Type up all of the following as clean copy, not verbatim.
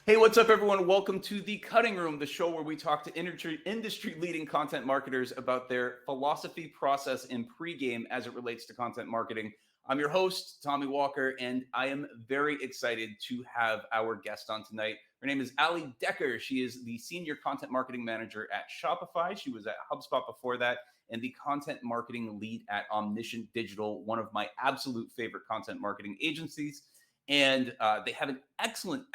Hey, what's up, everyone? Welcome to The Cutting Room, the show where we talk to industry-leading content marketers about their philosophy, process, and pregame as it relates to content marketing. I'm your host, Tommy Walker, and I am very excited to have our guest on tonight. Her name is Allie Decker. She is the Senior Content Marketing Manager at Shopify. She was at HubSpot before that, and the Content Marketing Lead at Omniscient Digital, one of my absolute favorite content marketing agencies. And they have an excellent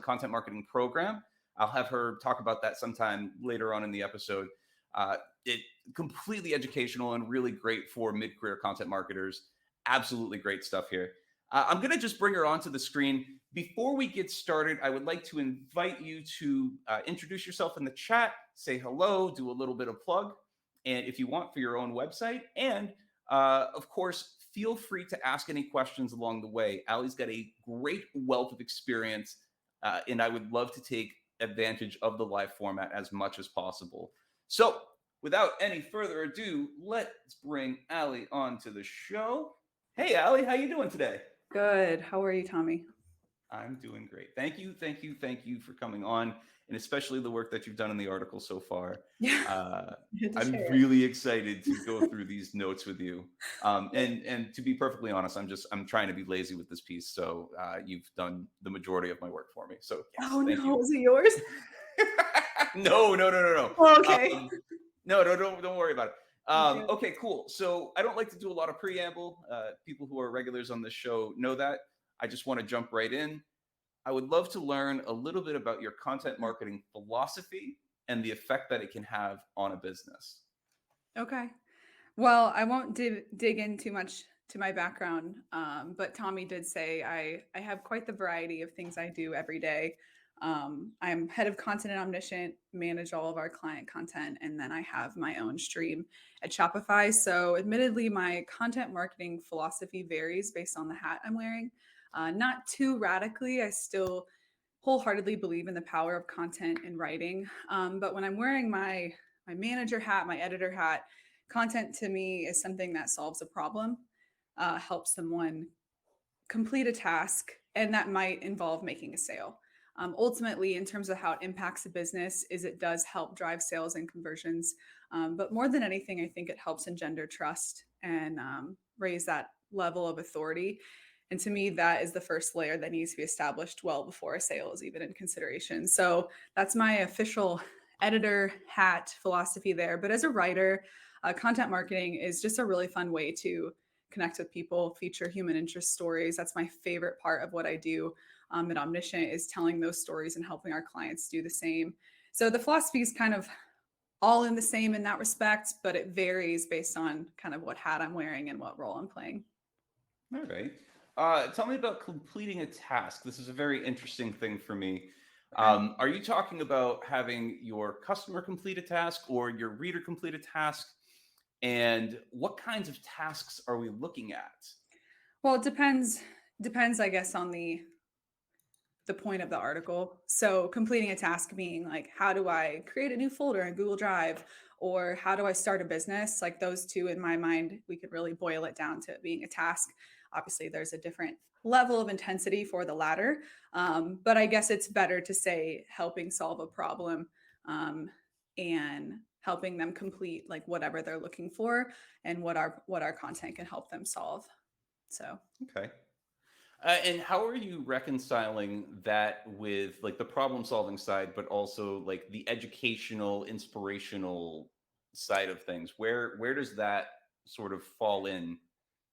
content marketing program. I'll have her talk about that sometime later on in the episode. It completely educational and really great for mid-career content marketers. Absolutely great stuff here. I'm going to just bring her onto the screen. Before we get started, I would like to invite you to introduce yourself in the chat, say hello, do a little bit of plug, and if you want, for your own website. And of course, feel free to ask any questions along the way. Allie's got a great wealth of experience, and I would love to take advantage of the live format as much as possible. So without any further ado, let's bring Allie onto the show. Hey, Allie, how you doing today? Good. How are you, Tommy? I'm doing great. Thank you for coming on, and especially the work that you've done in the article so far. Yeah. Good to I'm share. really excited to go through these notes with you. And to be perfectly honest, I'm trying to be lazy with this piece. So you've done the majority of my work for me. So yes, Oh thank no, you. is it yours? No. Oh, okay. No, don't worry about it. Okay. Okay, cool. So I don't like to do a lot of preamble. People who are regulars on this show know that. I just want to jump right in. I would love to learn a little bit about your content marketing philosophy and the effect that it can have on a business. Okay. Well, I won't dig in too much to my background, but Tommy did say I have quite the variety of things I do every day. I'm head of content at Omniscient, manage all of our client content, and then I have my own stream at Shopify. So, admittedly, my content marketing philosophy varies based on the hat I'm wearing. Not too radically. I still wholeheartedly believe in the power of content and writing. But when I'm wearing my manager hat, my editor hat, content to me is something that solves a problem, helps someone complete a task, and that might involve making a sale. Ultimately, in terms of how it impacts a business, is it does help drive sales and conversions. But more than anything, I think it helps engender trust and raise that level of authority. And to me, that is the first layer that needs to be established well before a sale is even in consideration. So that's my official editor hat philosophy there. But as a writer, content marketing is just a really fun way to connect with people, feature human interest stories. That's my favorite part of what I do at Omniscient, is telling those stories and helping our clients do the same. So the philosophy is kind of all in the same in that respect, but it varies based on kind of what hat I'm wearing and what role I'm playing. All right. Tell me about completing a task. This is a very interesting thing for me. Okay. Are you talking about having your customer complete a task or your reader complete a task? And what kinds of tasks are we looking at? Well, it depends, I guess, on the point of the article. So completing a task being like, how do I create a new folder in Google Drive? Or how do I start a business? Like those two, in my mind, we could really boil it down to being a task. Obviously, there's a different level of intensity for the latter. But I guess it's better to say helping solve a problem, and helping them complete like whatever they're looking for and what our content can help them solve. So Okay. And how are you reconciling that with like the problem solving side, but also like the educational, inspirational side of things? Where does that sort of fall in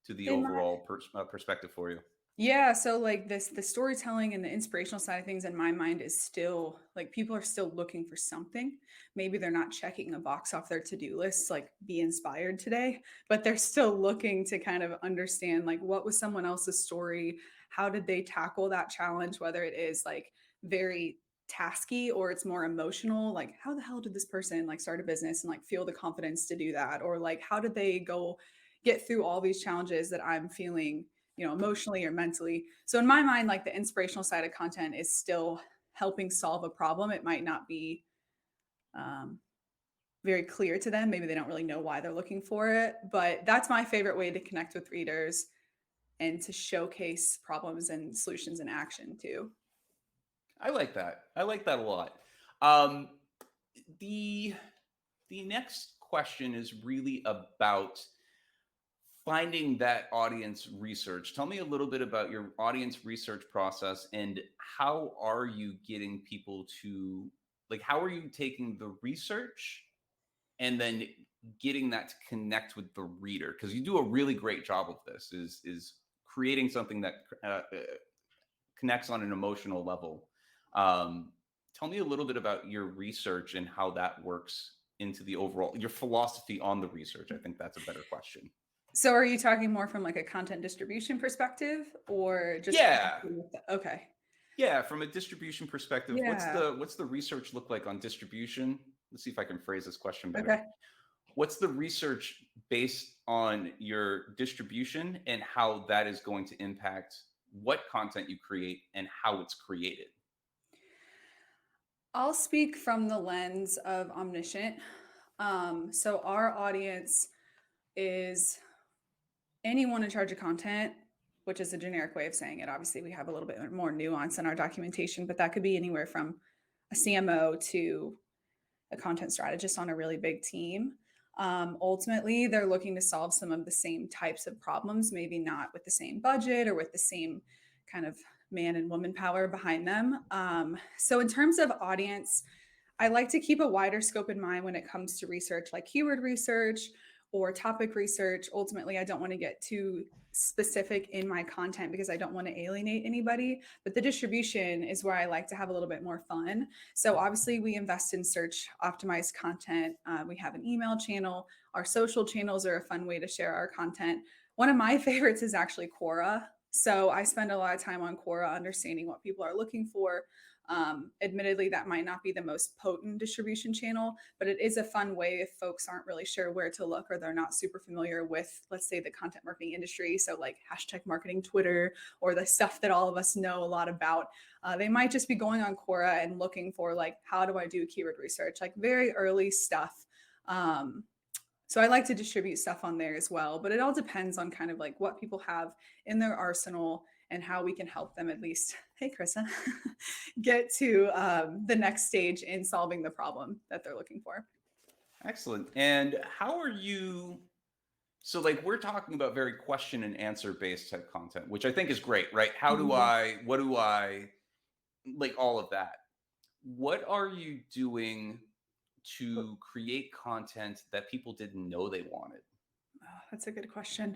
to the in my overall perspective for you? Yeah, so like the storytelling and the inspirational side of things in my mind is still like people are still looking for something. Maybe they're not checking a box off their to-do list, like be inspired today, but they're still looking to kind of understand like what was someone else's story, how did they tackle that challenge, whether it is like very tasky or it's more emotional, like how the hell did this person like start a business and like feel the confidence to do that, or like how did they go get through all these challenges that I'm feeling, emotionally or mentally. So in my mind, like the inspirational side of content is still helping solve a problem. It might not be um, very clear to them. Maybe they don't really know why they're looking for it, but that's my favorite way to connect with readers and to showcase problems and solutions in action too. I like that. I like that a lot. Um, the the next question is really about finding that audience research. Tell me a little bit about your audience research process and how are you getting people to like how are you taking the research and then getting that to connect with the reader because you do a really great job of this is creating something that connects on an emotional level. um, Tell me a little bit about your research and how that works into the overall your philosophy on the research. I think that's a better question. So are you talking more from like a content distribution perspective or just Yeah. connecting with the, okay. Yeah, from a distribution perspective, Yeah. what's the research look like on distribution? Let's see if I can phrase this question better. Okay. What's the research based on your distribution and how that is going to impact what content you create and how it's created? I'll speak from the lens of Omniscient. So our audience is anyone in charge of content, which is a generic way of saying it. Obviously, we have a little bit more nuance in our documentation, but that could be anywhere from a CMO to a content strategist on a really big team. Ultimately, they're looking to solve some of the same types of problems, maybe not with the same budget or with the same kind of man and woman power behind them. So, in terms of audience, I like to keep a wider scope in mind when it comes to research, like keyword research or topic research. Ultimately, I don't want to get too specific in my content because I don't want to alienate anybody. But the distribution is where I like to have a little bit more fun. So, obviously, we invest in search optimized content. We have an email channel. Our social channels are a fun way to share our content. One of my favorites is actually Quora. So, I spend a lot of time on Quora understanding what people are looking for. Admittedly, that might not be the most potent distribution channel, but it is a fun way if folks aren't really sure where to look or they're not super familiar with, let's say, the content marketing industry. So, like hashtag marketing Twitter or the stuff that all of us know a lot about. They might just be going on Quora and looking for, like, how do I do keyword research? Like very early stuff. So I like to distribute stuff on there as well, but it all depends on kind of like what people have in their arsenal and how we can help them at least, hey, Krissa, get to the next stage in solving the problem that they're looking for. Excellent. And how are you? So, like, we're talking about very question and answer based type content, which I think is great, right? How do Mhm. I, what do I, like, all of that. What are you doing to create content that people didn't know they wanted? Oh, that's a good question.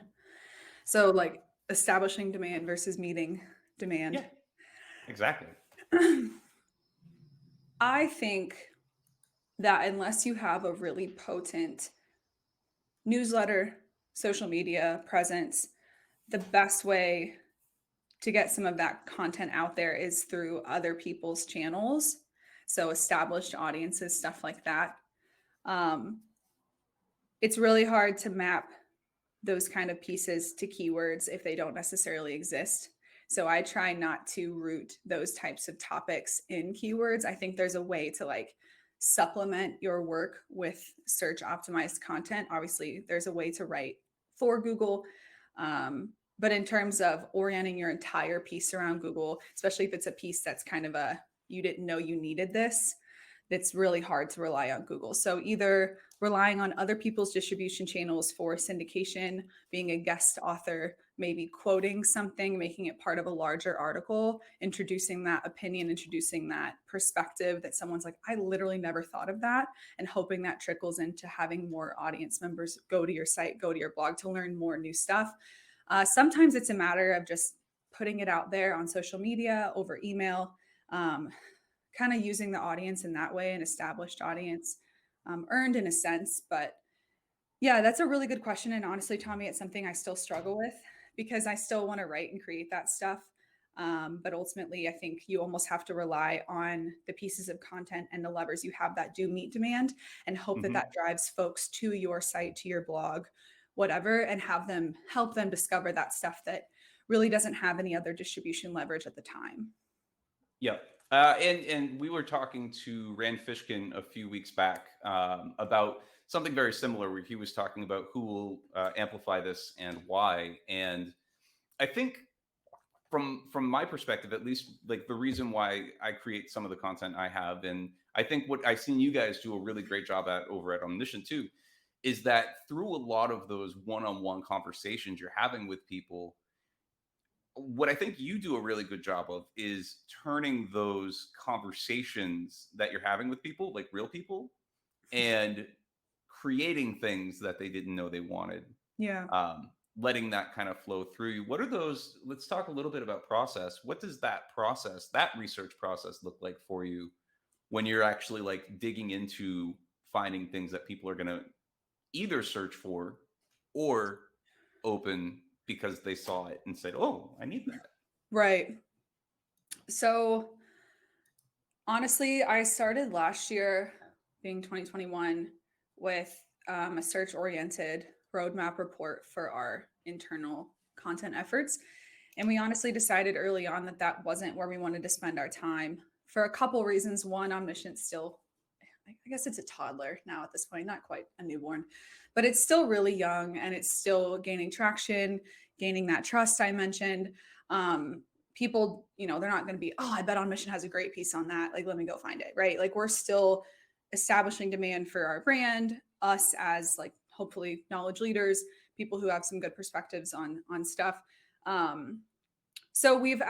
So, like establishing demand versus meeting demand. Yeah, exactly. I think that unless you have a really potent newsletter, social media presence, the best way to get some of that content out there is through other people's channels. So established audiences, stuff like that. Um, it's really hard to map those kind of pieces to keywords if they don't necessarily exist. So I try not to root those types of topics in keywords. I think there's a way to like supplement your work with search optimized content. Obviously, there's a way to write for Google. But in terms of orienting your entire piece around Google, especially if it's a piece that's kind of a you didn't know you needed this, it's really hard to rely on Google. So either relying on other people's distribution channels for syndication, being a guest author, maybe quoting something, making it part of a larger article, introducing that opinion, introducing that perspective that someone's like, I literally never thought of that, and hoping that trickles into having more audience members go to your site, go to your blog to learn more new stuff. Sometimes it's a matter of just putting it out there on social media, over email, um, kind of using the audience in that way, an established audience, earned in a sense. But yeah, that's a really good question. And honestly, Tommy, it's something I still struggle with because I still want to write and create that stuff. But ultimately, I think you almost have to rely on the pieces of content and the levers you have that do meet demand and hope that that Hmm. drives folks to your site, to your blog, whatever, and have them help them discover that stuff that really doesn't have any other distribution leverage at the time. Yep. And we were talking to Rand Fishkin a few weeks back about something very similar, where he was talking about who will amplify this and why. And I think from my perspective, at least, like the reason why I create some of the content I have, and I think what I've seen you guys do a really great job at over at Omniscient too, is that through a lot of those one-on-one conversations you're having with people, what I think you do a really good job of is turning those conversations that you're having with people, like real people, and creating things that they didn't know they wanted. Yeah. Letting that kind of flow through you. What are those? Let's talk a little bit about process. What does that process, that research process, look like for you when you're actually like digging into finding things that people are going to either search for or open because they saw it and said, "Oh, I need that." Right. So honestly, I started last year, being 2021, with a search oriented roadmap report for our internal content efforts. And we honestly decided early on that that wasn't where we wanted to spend our time for a couple reasons. One, Omniscient still, I guess it's a toddler now at this point, not quite a newborn, but it's still really young and it's still gaining traction, gaining that trust I mentioned. People, they're not going to be, oh, I bet Omniscient has a great piece on that. Like, let me go find it, right? Like, we're still establishing demand for our brand, us as like hopefully knowledge leaders, people who have some good perspectives on stuff. Um, so we've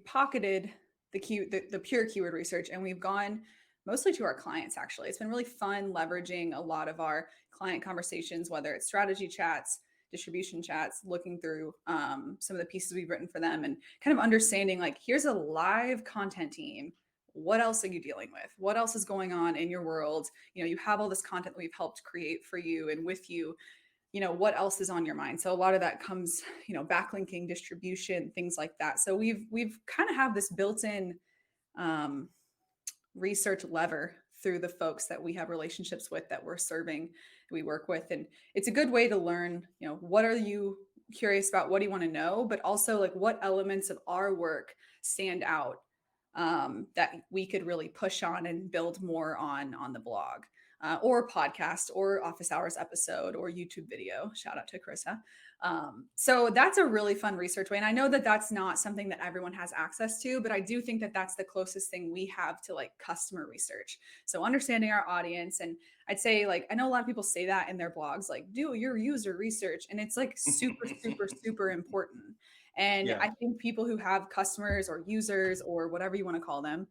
pocketed the pure keyword research, and we've gone mostly to our clients. Actually, it's been really fun leveraging a lot of our client conversations, whether it's strategy chats, distribution chats, looking through some of the pieces we've written for them, and kind of understanding like, here's a live content team. What else are you dealing with? What else is going on in your world? You have all this content that we've helped create for you and with you. What else is on your mind? So a lot of that comes, backlinking, distribution, things like that. So we've kind of have this built-in um, research lever through the folks that we have relationships with, that we're serving, we work with. And it's a good way to learn, what are you curious about? What do you want to know? But also, like, what elements of our work stand out that we could really push on and build more on the blog, or podcast, or office hours episode, or YouTube video. Shout out to Carissa. So that's a really fun research way. And I know that that's not something that everyone has access to, but I do think that that's the closest thing we have to like customer research. So understanding our audience. And I'd say, like, I know a lot of people say that in their blogs, like, do your user research. And it's like super, super, super important. And Yeah. I think people who have customers or users or whatever you want to call them,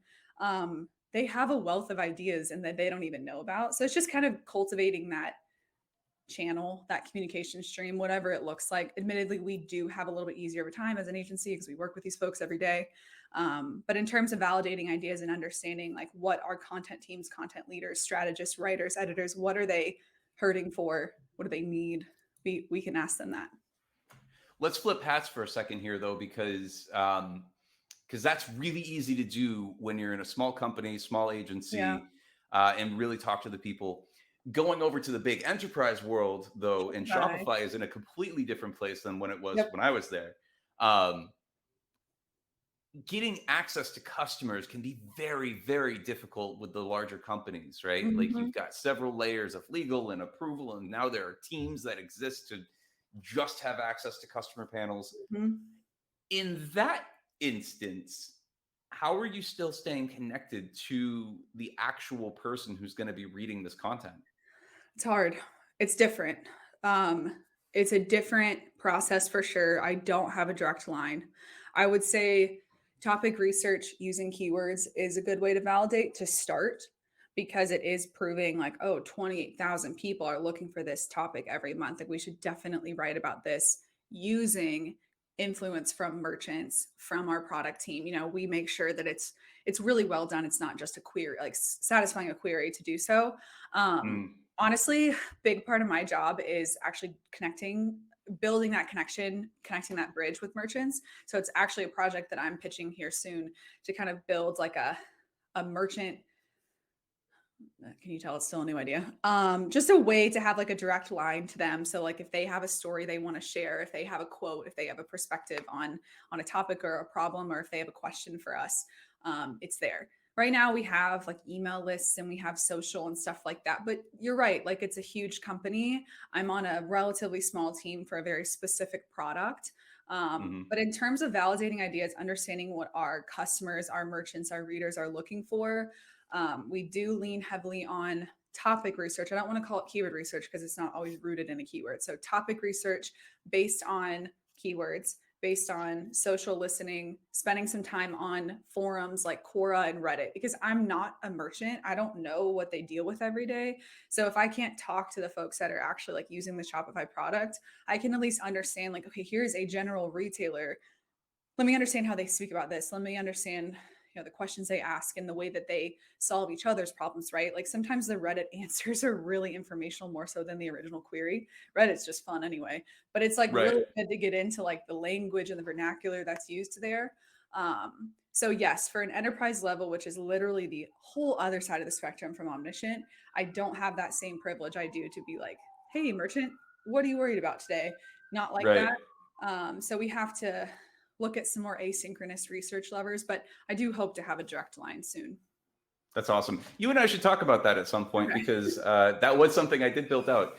they have a wealth of ideas and that they don't even know about. So it's just kind of cultivating that channel, that communication stream, whatever it looks like. Admittedly, we do have a little bit easier of a time as an agency because we work with these folks every day. But in terms of validating ideas and understanding like what our content teams, content leaders, strategists, writers, editors, what are they hurting for? What do they need? We can ask them that. Let's flip hats for a second here, though, because that's really easy to do when you're in a small company, small Yeah. agency, and really talk to the people. Going over to the big enterprise world, though, and Bye. Shopify is in a completely different place than when it was Yep. when I was there. Um, Getting access to customers can be very, very difficult with the larger companies, right? Like, Mhm. you've got several layers of legal and approval, and now there are teams that exist to just have access to customer panels. Mhm. In that instance, how are you still staying connected to the actual person who's going to be reading this content? It's hard. It's different. Um, it's a different process for sure. I don't have a direct line. I would say topic research using keywords is a good way to validate to start, because it is proving like, oh, 28,000 people are looking for this topic every month. Like, we should definitely write about this using influence from merchants, from our product team. We make sure that it's really well done. It's not just a query, like satisfying a query to do so. Mm, Honestly, big part of my job is actually building that connection, connecting that bridge with merchants. So it's actually a project that I'm pitching here soon to kind of build like a merchant. Can you tell it's still a new idea? Just a way to have like a direct line to them. So like, if they have a story they want to share, if they have a quote, if they have a perspective on a topic or a problem, or if they have a question for us, it's there. Right now we have like email lists and we have social and stuff like that. But you're right, like, it's a huge company. I'm on a relatively small team for a very specific product. Hmm. But in terms of validating ideas, understanding what our customers, our merchants, our readers are looking for, we do lean heavily on topic research. I don't want to call it keyword research because it's not always rooted in a keyword. So topic research based on keywords, based on social listening, spending some time on forums like Quora and Reddit, because I'm not a merchant. I don't know what they deal with every day. So if I can't talk to the folks that are actually like using the Shopify product, I can at least understand like, okay, here's a general retailer. Let me understand how they speak about this. Let me understand, the questions they ask and the way that they solve each other's problems, right? Like sometimes the Reddit answers are really informational more so than the original query. Reddit's just fun anyway, but it's like Right. really good to get into like the language and the vernacular that's used there. So yes, for an enterprise level, which is literally the whole other side of the spectrum from Omniscient, I don't have that same privilege I do to be like, hey, merchant, what are you worried about today? Not like Right. that. So we have to look at some more asynchronous research levers, but I do hope to have a direct line soon. That's awesome. You and I should talk about that at some point Okay. because that was something I did build out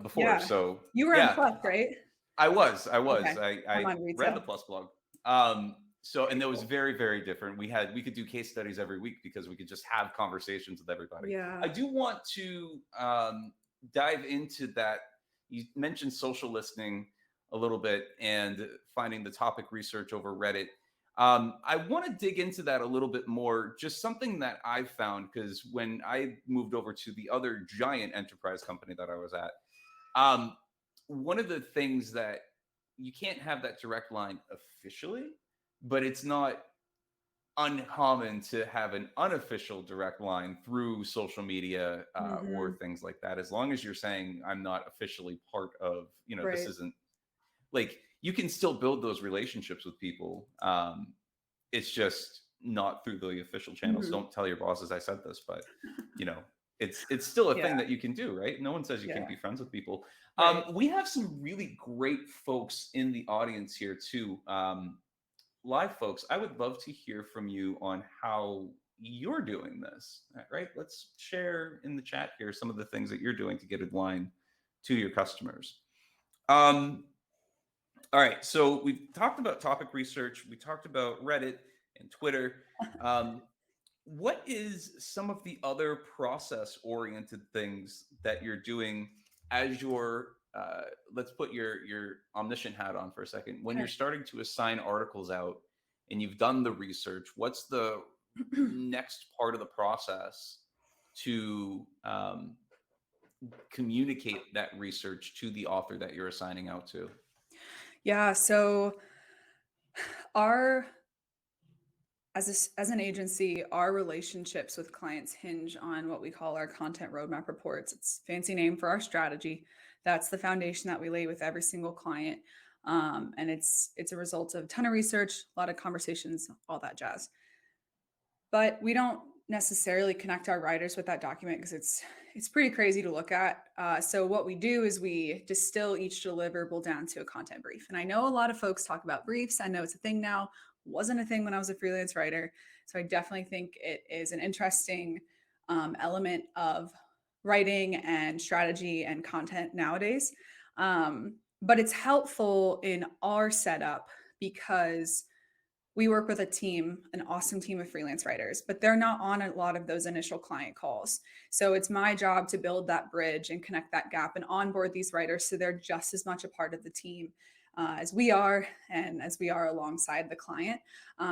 before. Yeah. So You were on yeah, Plus, right? I was. Okay. I'm I on ran retail. the Plus blog. So and Very that was cool. very, very different. We could do case studies every week because we could just have conversations with everybody. I Yeah. do want to dive into that. You mentioned social listening a little bit and finding the topic research over Reddit. I want to dig into that a little bit more. Just something that I've found because when I moved over to the other giant enterprise company that I was at, um, one of the things that you can't have that direct line officially, but it's not uncommon to have an unofficial direct line through social media or Hmm. things like that. As long as you're saying I'm not officially part of, this Right. isn't like you can still build those relationships with people. It's just not through the official channels. Hmm. Don't tell your bosses I said this, but you know, it's still a Yeah. thing that you can do, right? No one says you can't Yeah. be friends with people. Right. We have some really great folks in the audience here too. Live folks, I would love to hear from you on how you're doing this. Right? Let's share in the chat here some of the things that you're doing to get in line to your customers. Um, all right, so we've talked about topic research, we talked about Reddit and Twitter. Um, what is some of the other process oriented things that you're doing as you're let's put your omniscient hat on for a second. When you're Okay. starting to assign articles out and you've done the research, what's the next part of the process to communicate that research to the author that you're assigning out to? Yeah. So our as an agency, our relationships with clients hinge on what we call our content roadmap reports. It's a fancy name for our strategy. That's the foundation that we lay with every single client. And it's a result of a ton of research, a lot of conversations, all that jazz. But we don't necessarily connect our writers with that document because it's pretty crazy to look at. So what we do is we distill each deliverable down to a content brief. And I know a lot of folks talk about briefs. I know it's a thing now. Wasn't a thing when I was a freelance writer. So I definitely think it is an interesting element of writing and strategy and content nowadays. But it's helpful in our setup because we work with a team, an awesome team of freelance writers, but they're not on a lot of those initial client calls. So it's my job to build that bridge and connect that gap and onboard these writers so they're just as much a part of the team as we are and as we are alongside the client.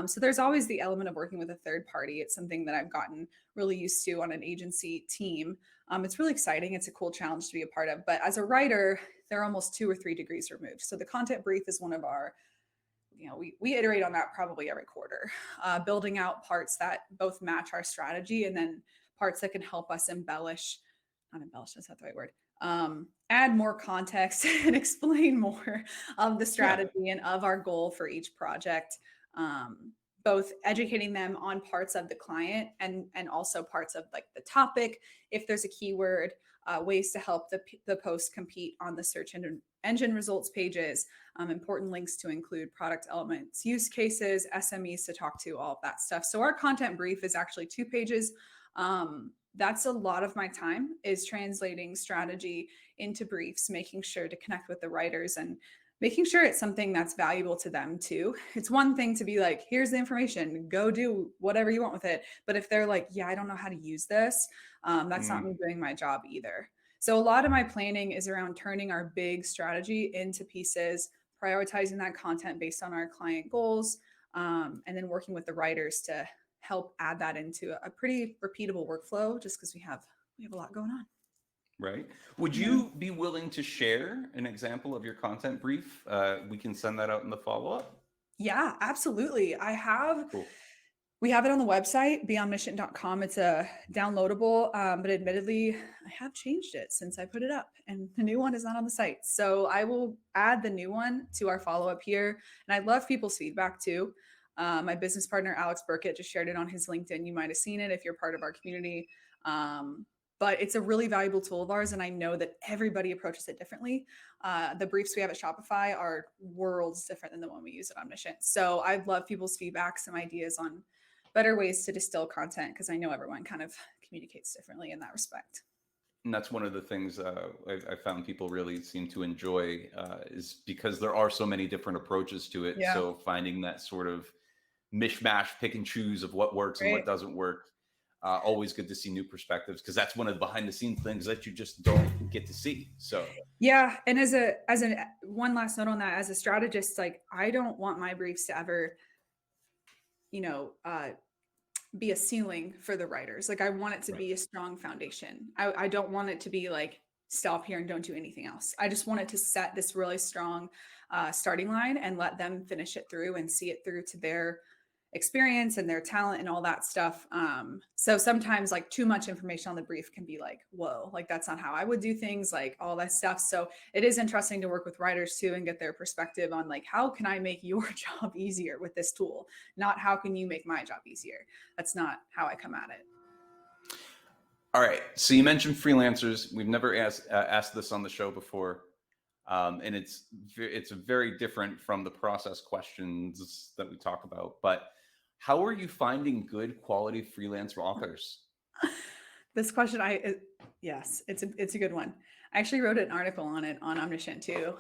So there's always the element of working with a third party. It's something that I've gotten really used to on an agency team. It's really exciting. It's a cool challenge to be a part of. But as a writer, they're almost 2 or 3 degrees removed. So the content brief is one of our we iterate on that probably every quarter, building out parts that both match our strategy and then parts that can help us not embellish, that's not the right word, add more context and explain more of the Yeah. strategy and of our goal for each project. Both educating them on parts of the client and also parts of like the topic, if there's a keyword, ways to help the post compete on the search engine results pages, important links to include product elements, use cases, SMEs to talk to, all of that stuff. So our content brief is actually 2 pages. That's a lot of my time is translating strategy into briefs, making sure to connect with the writers and making sure it's something that's valuable to them too. It's one thing to be like, here's the information, go do whatever you want with it. But if they're like, yeah, I don't know how to use this, that's not me doing my job either. So a lot of my planning is around turning our big strategy into pieces, prioritizing that content based on our client goals, and then working with the writers to help add that into a pretty repeatable workflow just because we have a lot going on. Right. Would Yeah. you be willing to share an example of your content brief? We can send that out in the follow-up. Yeah, absolutely. Cool. We have it on the website, beomniscient.com. It's a downloadable, but admittedly, I have changed it since I put it up, and the new one is not on the site. So I will add the new one to our follow-up here. And I love people's feedback too. My business partner, Alex Burkett, just shared it on his LinkedIn. You might have seen it if you're part of our community. But it's a really valuable tool of ours, and I know that everybody approaches it differently. The briefs we have at Shopify are worlds different than the one we use at Omniscient. So I love people's feedback, some ideas on better ways to distill content because I know everyone kind of communicates differently in that respect. And that's one of the things I found people really seem to enjoy is because there are so many different approaches to it. Yeah. So finding that sort of mishmash, pick and choose of what works and Right. what doesn't work. Always good to see new perspectives because that's one of the behind the scenes things that you just don't get to see. So Yeah, and as a one last note on that, as a strategist, like I don't want my briefs to ever, you know, be a ceiling for the writers. Like I want it to right. be a strong foundation. I don't want it to be like stop here and don't do anything else. I just want it to set this really strong starting line and let them finish it through and see it through to their experience and their talent and all that stuff. So sometimes like too much information on the brief can be like, whoa, like that's not how I would do things, like all that stuff. So it is interesting to work with writers too and get their perspective on like, how can I make your job easier with this tool? Not how can you make my job easier? That's not how I come at it. All right. So you mentioned freelancers. We've never asked this on the show before, and it's very different from the process questions that we talk about. But how are you finding good quality freelance authors? This question, yes, it's a good one. I actually wrote an article on it on Omniscient too.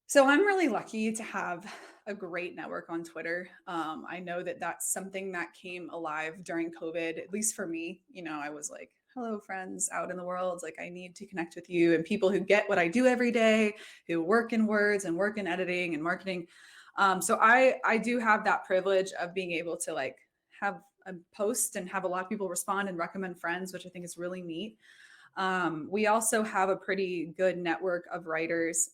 So I'm really lucky to have a great network on Twitter. I know that that's something that came alive during COVID, at least for me. You know, I was like, hello, friends out in the world. Like, I need to connect with you and people who get what I do every day, who work in words and work in editing and marketing. So I do have that privilege of being able to like have a post and have a lot of people respond and recommend friends, which I think is really neat. We also have a pretty good network of writers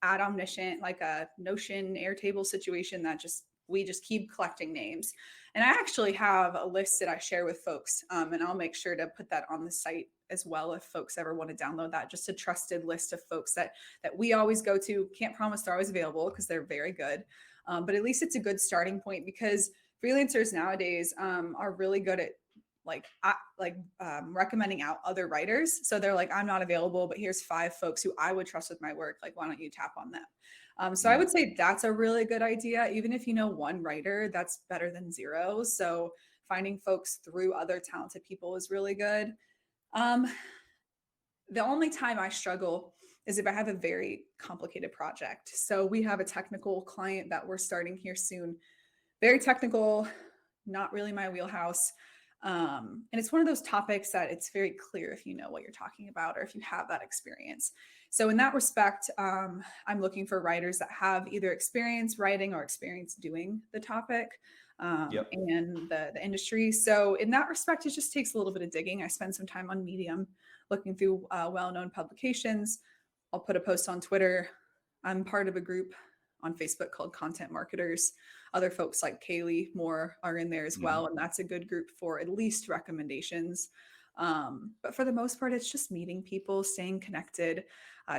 at Omniscient, like a Notion Airtable situation that we just keep collecting names. And I actually have a list that I share with folks, and I'll make sure to put that on the site as well if folks ever want to download that. Just a trusted list of folks that we always go to. Can't promise they're always available because they're very good, but at least it's a good starting point because freelancers nowadays are really good at recommending out other writers. So they're like, I'm not available, but here's 5 folks who I would trust with my work. Like, why don't you tap on them? So I would say that's a really good idea. Even if you know one writer, that's better than 0. So finding folks through other talented people is really good. The only time I struggle is if I have a very complicated project. So we have a technical client that we're starting here soon. Very technical, not really my wheelhouse. And it's one of those topics that it's very clear if you know what you're talking about or if you have that experience. So in that respect, I'm looking for writers that have either experience writing or experience doing the topic Yep. and the industry. So in that respect, it just takes a little bit of digging. I spend some time on Medium looking through well-known publications. I'll put a post on Twitter. I'm part of a group on Facebook called Content Marketers. Other folks like Kaylee Moore are in there as well. And that's a good group for at least recommendations. But for the most part, it's just meeting people, staying connected,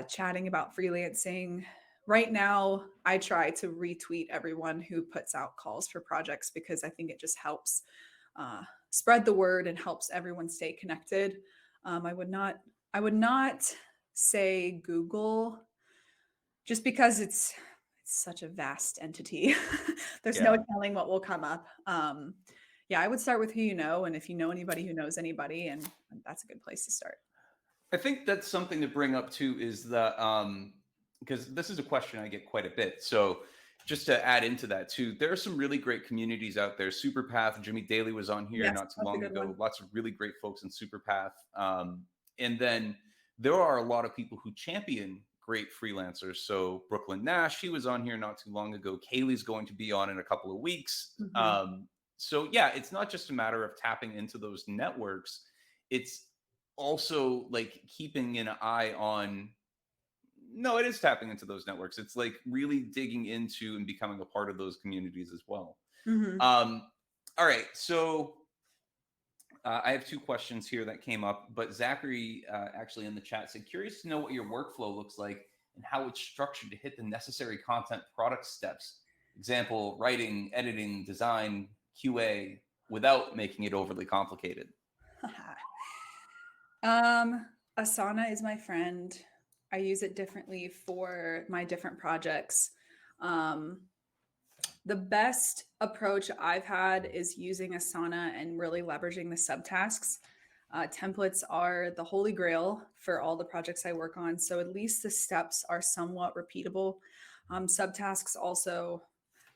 chatting about freelancing. Right now, I try to retweet everyone who puts out calls for projects because I think it just helps spread the word and helps everyone stay connected. I would not say Google just because it's such a vast entity. There's no Yeah. telling what will come up. Yeah, I would start with who you know, and if you know anybody who knows anybody, and that's a good place to start. I think that's something to bring up too is that because this is a question I get quite a bit. So just to add into that too, there are some really great communities out there. Superpath, Jimmy Daly was on here Yes, not too that's a long good ago. one. Lots of really great folks in Superpath. And then there are a lot of people who champion great freelancers. So Brooklyn Nash, he was on here not too long ago. Kaylee's going to be on in a couple of weeks. Mhm. So yeah, it's not just a matter of tapping into those networks. It's also like keeping an eye on, no, it is tapping into those networks. It's like really digging into and becoming a part of those communities as well. Mhm. Um, all right. So I have two questions here that came up, but Zachary actually in the chat said, curious to know what your workflow looks like and how it's structured to hit the necessary content product steps. Example, writing, editing, design, QA, without making it overly complicated. Um, Asana is my friend. I use it differently for my different projects. Um, the best approach I've had is using Asana and really leveraging the subtasks. Templates are the holy grail for all the projects I work on. So at least the steps are somewhat repeatable. Subtasks also,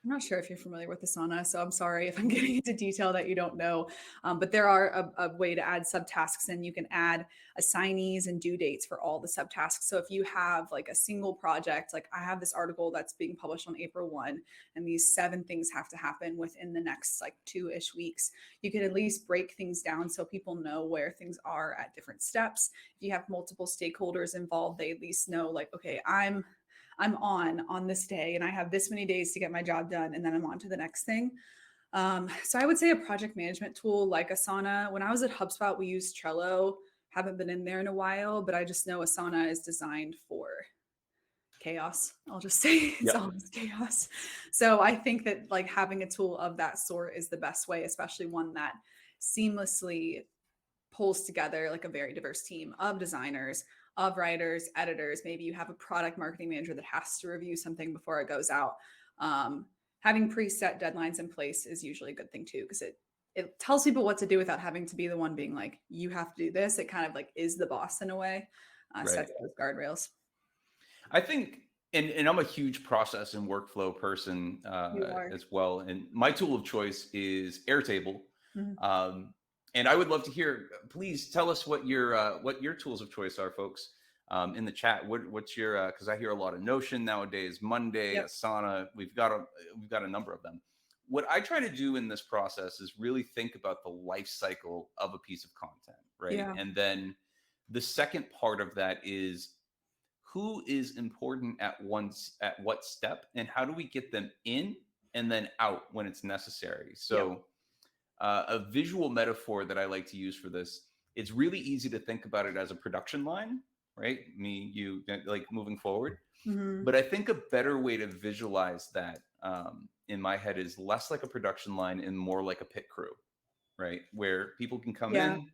I'm not sure if you're familiar with Asana, so I'm sorry if I'm getting into detail that you don't know. But there are a way to add subtasks, and you can add assignees and due dates for all the subtasks. So if you have like a single project, like I have this article that's being published on April 1, and these 7 things have to happen within the next like 2-ish weeks, you can at least break things down so people know where things are at different steps. If you have multiple stakeholders involved, they at least know like, okay, I'm on this day and I have this many days to get my job done, and then I'm on to the next thing. So I would say a project management tool like Asana. When I was at HubSpot, we used Trello. Haven't been in there in a while, but I just know Asana is designed for chaos. I'll just say it's Yep. always chaos. So I think that like having a tool of that sort is the best way, especially one that seamlessly pulls together like a very diverse team of designers, of writers, editors. Maybe you have a product marketing manager that has to review something before it goes out. Having preset deadlines in place is usually a good thing too, because it tells people what to do without having to be the one being like, you have to do this. It kind of like is the boss in a way, Right. sets those guardrails. I think, and I'm a huge process and workflow person You are. as well. And my tool of choice is Airtable. Mhm. And I would love to hear. Please tell us what your tools of choice are, folks, in the chat. What's your? Because I hear a lot of Notion nowadays, Monday, Yep. Asana. We've got a number of them. What I try to do in this process is really think about the life cycle of a piece of content, right? Yeah. And then the second part of that is who is important at what step, and how do we get them in and then out when it's necessary. Yep. So a visual metaphor that I like to use for this, it's really easy to think about it as a production line, right? Me, you, like moving forward. Mhm. But I think a better way to visualize that in my head is less like a production line and more like a pit crew, right? Where people can come Yeah. in,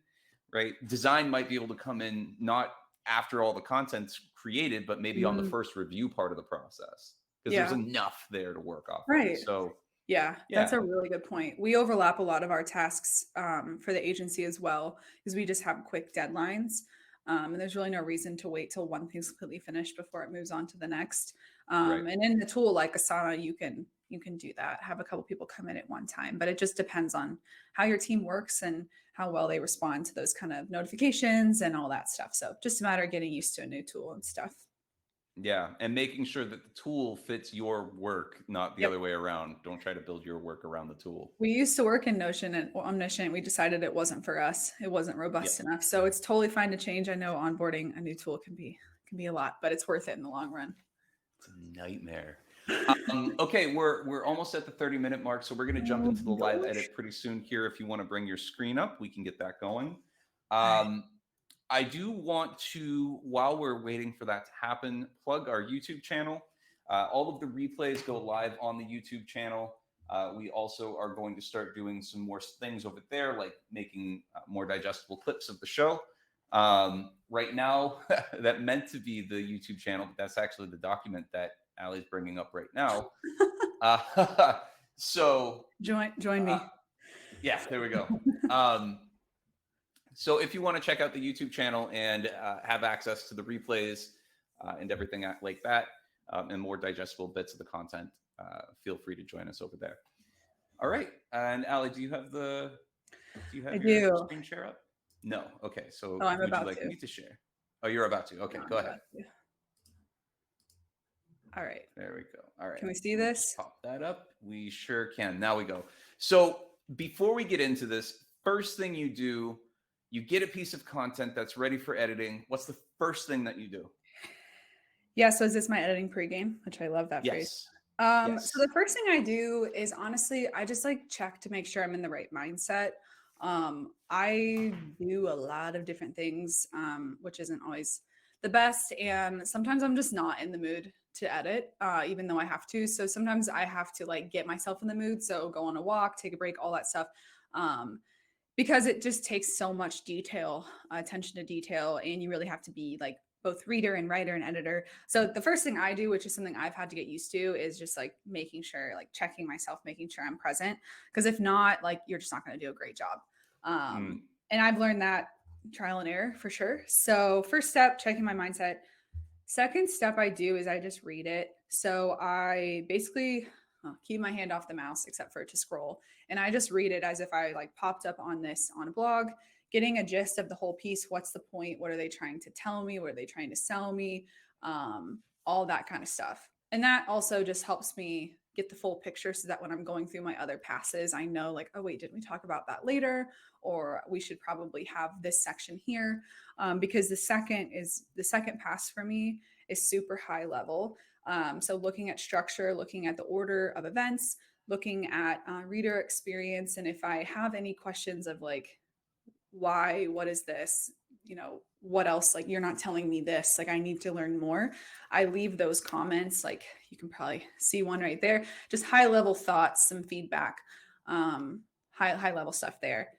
right? Design might be able to come in not after all the content's created, but maybe on the Mhm. first review part of the process because there's Yeah. enough there to work off of. Right. So Yeah, that's yeah, a really good point. We overlap a lot of our tasks for the agency as well, because we just have quick deadlines. And there's really no reason to wait till one thing's completely finished before it moves on to the next. right. And in the tool like Asana, you can do that. Have a couple people come in at one time, but it just depends on how your team works and how well they respond to those kind of notifications and all that stuff. So just a matter of getting used to a new tool and stuff. Yeah, and making sure that the tool fits your work, not the Yep. other way around. Don't try to build your work around the tool. We used to work in Notion and Omniscient. We decided it wasn't for us. It wasn't Yeah, robust enough. So it's totally fine to change. I know onboarding a new tool can be a lot, but it's worth it in the long run. it's a nightmare. Okay, we're almost at the 30-minute mark, so we're going to jump Oh into the my live gosh. edit pretty soon here. If you want to bring your screen up, we can get that going. Okay. Um, I do want to, while we're waiting for that to happen, plug our YouTube channel. All of the replays go live on the YouTube channel. We also are going to start doing some more things over there, like making more digestible clips of the show. Right now, that meant to be the YouTube channel, but that's actually the document that Allie's bringing up right now. So, Join uh, me. yeah, there we go. Um, so if you want to check out the YouTube channel and have access to the replays and everything like that, and more digestible bits of the content, feel free to join us over there. All right. And Allie, do you have I your do. screen share up? No. Okay. Oh, So I'm would you about like to. me to share? Oh, you're about to. Okay, No, I'm go ahead. about to. All right. There we go. All right. Can we see Let me just this? pop that up. We sure can. Now we go. So before we get into this, first thing you do, you get a piece of content that's ready for editing. What's the first thing that you do? Yeah. So is this my editing pregame? Which I love that phrase. Yes. So Yes. the first thing I do is honestly, I just like check to make sure I'm in the right mindset. I do a lot of different things, which isn't always the best. And sometimes I'm just not in the mood to edit, even though I have to. So sometimes I have to like get myself in the mood. So go on a walk, take a break, all that stuff. Um, because it just takes so much detail, attention to detail, and you really have to be like both reader and writer and editor. So the first thing I do, which is something I've had to get used to, is just like making sure, like checking myself, making sure I'm present. Because if not, like you're just not going to do a great job. Mm. And I've learned that trial and error for sure. So first step, checking my mindset. Second step I do is I just read it. So I basically keep my hand off the mouse except for to scroll. And I just read it as if I like popped up on a blog, getting a gist of the whole piece. What's the point? What are they trying to tell me? What are they trying to sell me? All that kind of stuff. And that also just helps me get the full picture so that when I'm going through my other passes, I know like, oh, wait, didn't we talk about that later? Or we should probably have this section here. Because the second pass for me is super high level. So looking at structure, looking at the order of events, looking at reader experience. And if I have any questions of like, why, what is this? What else? Like, you're not telling me this, like, I need to learn more. I leave those comments. Like, you can probably see one right there, just high level thoughts, some feedback, high level stuff there.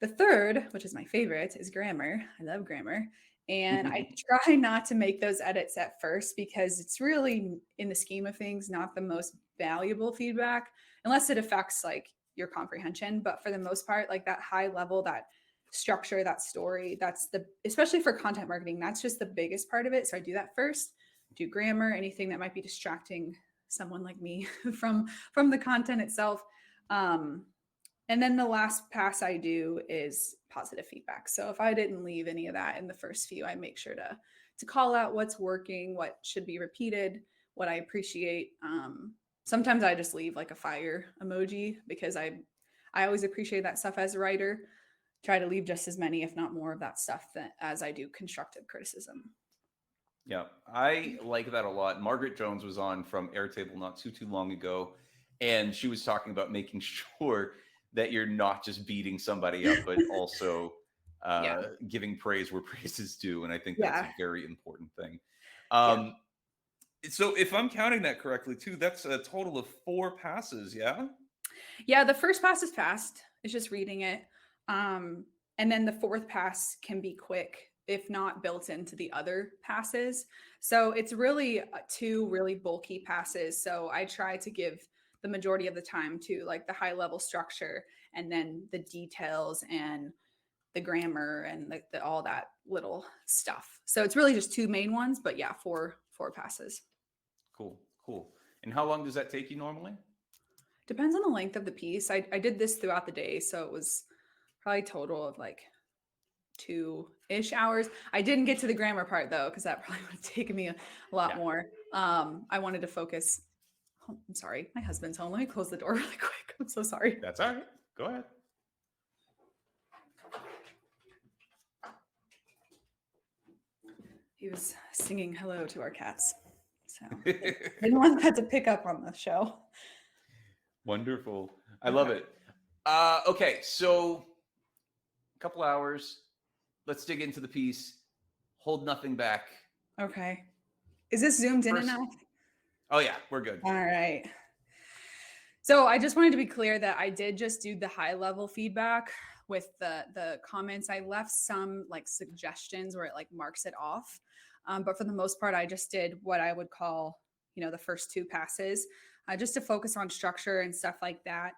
The third, which is my favorite, is grammar. I love grammar. And I try not to make those edits at first because it's really, in the scheme of things, not the most valuable feedback unless it affects like your comprehension. But for the most part, like that high level, that structure, that story, especially for content marketing, that's just the biggest part of it. So I do that first, do grammar, anything that might be distracting someone like me from the content itself. And then the last pass I do is positive feedback. So if I didn't leave any of that in the first few, I make sure to call out what's working, what should be repeated, what I appreciate. Sometimes I just leave like a fire emoji because I always appreciate that stuff as a writer. Try to leave just as many, if not more, of that stuff as I do constructive criticism. Yeah, I like that a lot. Margaret Jones was on from Airtable not too long ago, and she was talking about making sure that you're not just beating somebody up, but also Yeah. giving praise where praise is due. And I think that's Yeah. a very important thing. Yeah. So if I'm counting that correctly too, that's a total of 4 passes, yeah? Yeah, the first pass is fast. It's just reading it. And then the fourth pass can be quick, if not built into the other passes. So it's really 2 really bulky passes. So I try to give the majority of the time to like the high level structure and then the details and the grammar and all that little stuff. So it's really just 2 main ones, but yeah, four passes. Cool, cool. And how long does that take you normally? Depends on the length of the piece. I did this throughout the day, so it was probably total of like 2-ish hours. I didn't get to the grammar part though, because that probably would have taken me a lot more. I wanted to focus. Oh, I'm sorry, my husband's home. Let me close the door really quick. I'm so sorry. That's all right. Go ahead. He was singing hello to our cats. So didn't want that to pick up on the show. Wonderful. I love it. Okay, so a couple hours. Let's dig into the piece. Hold nothing back. Okay. Is this zoomed in enough? Oh yeah, we're good. All right. So I just wanted to be clear that I did just do the high level feedback with the comments. I left some like suggestions where it like marks it off. But for the most part, I just did what I would call, the first 2 passes, just to focus on structure and stuff like that.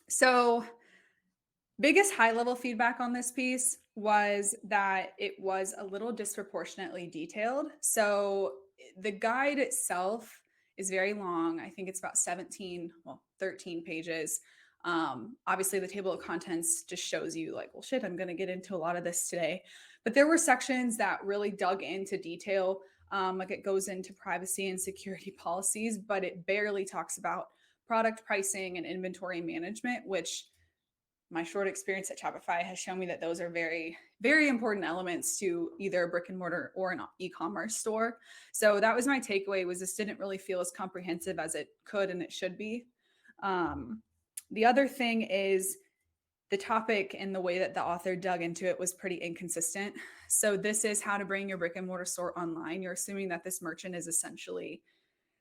So biggest high level feedback on this piece was that it was a little disproportionately detailed. So the guide itself is very long. I think it's about 13 pages. Obviously the table of contents just shows you like, well, shit, I'm going to get into a lot of this today. But there were sections that really dug into detail. Like it goes into privacy and security policies, but it barely talks about product pricing and inventory management, which my short experience at Shopify has shown me that those are very, very important elements to either a brick and mortar or an e-commerce store. So that was my takeaway, was this didn't really feel as comprehensive as it could and it should be. The other thing is the topic and the way that the author dug into it was pretty inconsistent. So this is how to bring your brick and mortar store online. You're assuming that this merchant is essentially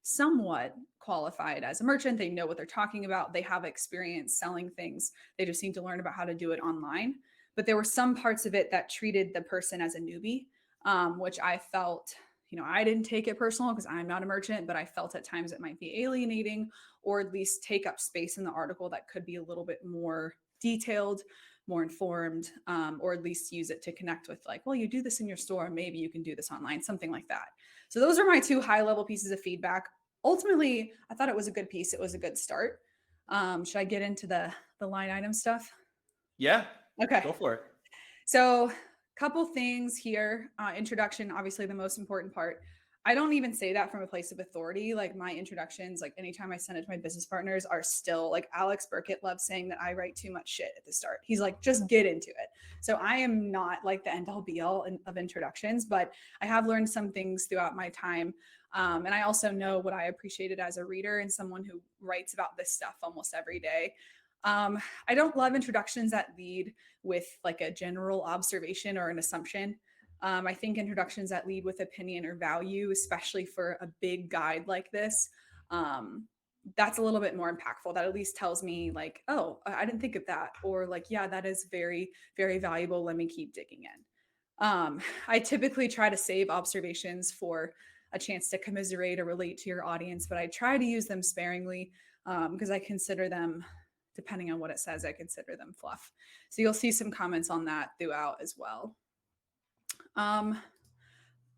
somewhat qualified as a merchant. They know what they're talking about. They have experience selling things. They just need to learn about how to do it online. But there were some parts of it that treated the person as a newbie, which I felt, I didn't take it personal because I'm not a merchant, but I felt at times it might be alienating, or at least take up space in the article that could be a little bit more detailed, more informed, or at least use it to connect with like, well, you do this in your store, maybe you can do this online, something like that. So those are my two high level pieces of feedback. Ultimately, I thought it was a good piece. It was a good start. Should I get into the line item stuff? Yeah. Okay. Go for it. So couple things here. Introduction, obviously the most important part. I don't even say that from a place of authority. Like my introductions, like anytime I send it to my business partners, are still like Alex Burkett loves saying that I write too much shit at the start. He's like, just get into it. So I am not like the end all be all of introductions, but I have learned some things throughout my time. And I also know what I appreciated as a reader and someone who writes about this stuff almost every day. I don't love introductions that lead with like a general observation or an assumption. I think introductions that lead with opinion or value, especially for a big guide like this, that's a little bit more impactful. That at least tells me like, oh, I didn't think of that. Or like, yeah, that is very, very valuable. Let me keep digging in. I typically try to save observations for a chance to commiserate or relate to your audience, but I try to use them sparingly because I consider them, depending on what it says, I consider them fluff. So you'll see some comments on that throughout as well.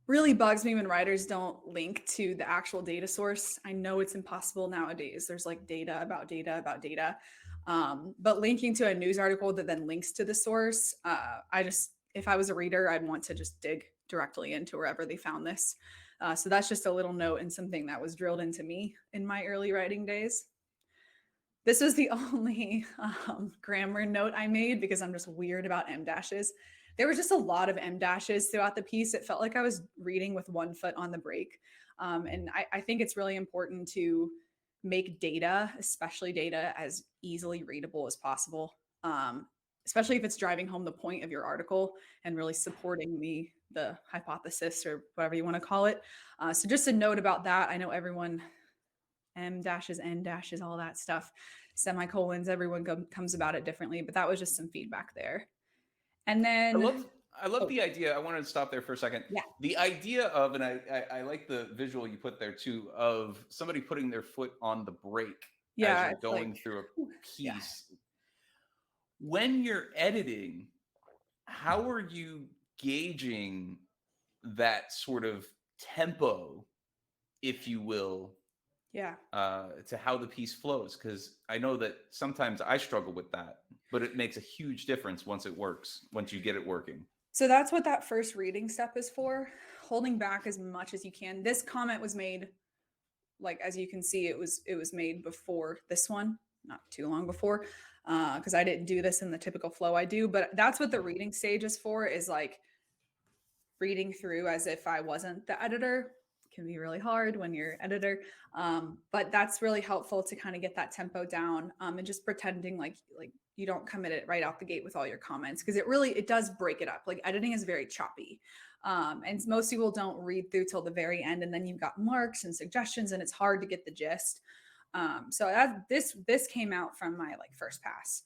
Really bugs me when writers don't link to the actual data source. I know it's impossible nowadays. There's like data about data about data. But linking to a news article that then links to the source, if I was a reader, I'd want to just dig directly into wherever they found this. So that's just a little note and something that was drilled into me in my early writing days. This was the only grammar note I made because I'm just weird about em dashes. There was just a lot of em dashes throughout the piece. It felt like I was reading with one foot on the brake. And I think it's really important to make data, especially data, as easily readable as possible, especially if it's driving home the point of your article and really supporting the hypothesis or whatever you want to call it. So just a note about that. I know everyone, em dashes, n dashes, all that stuff, semicolons, everyone comes about it differently, but that was just some feedback there. And then I love the idea. I wanted to stop there for a second. Yeah. The idea of, and I like the visual you put there too, of somebody putting their foot on the brake as you're going through a piece. Yeah. When you're editing, how are you gauging that sort of tempo, if you will, to how the piece flows? Because I know that sometimes I struggle with that, but it makes a huge difference once it works, once you get it working. So that's what that first reading step is for, holding back as much as you can. This comment was made, like, as you can see, it was made before this one, not too long before, because I didn't do this in the typical flow I do, but that's what the reading stage is for, is like reading through as if I wasn't the editor. Can be really hard when you're editor, but that's really helpful to kind of get that tempo down, and just pretending like you don't come at it right out the gate with all your comments, because it does break it up. Like editing is very choppy, and most people don't read through till the very end, and then you've got marks and suggestions, and it's hard to get the gist. So this came out from my like first pass,